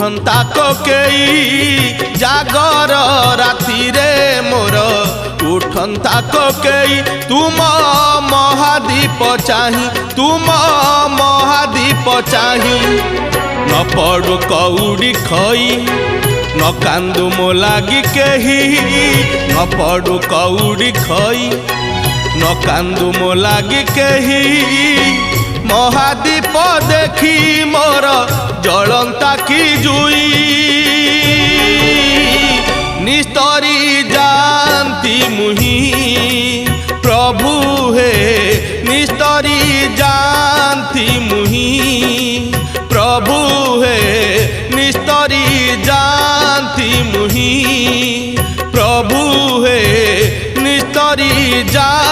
उठंता कोकेई जागर राति रे मोर उठंता कोकेई तुम महादीप चाही तुम महादीप चाही न पड़ू कौड़ी खई न कांदू मो लागी केही न पड़ू कौड़ी खई न कांदू मो लागी केही महादीप देखी मोर जलंता की जुई निस्तरी जानती मुही प्रभु हे निस्तरी जानती मुही प्रभु हे निस्तरी जानती मुही प्रभु हे निस्तरी जान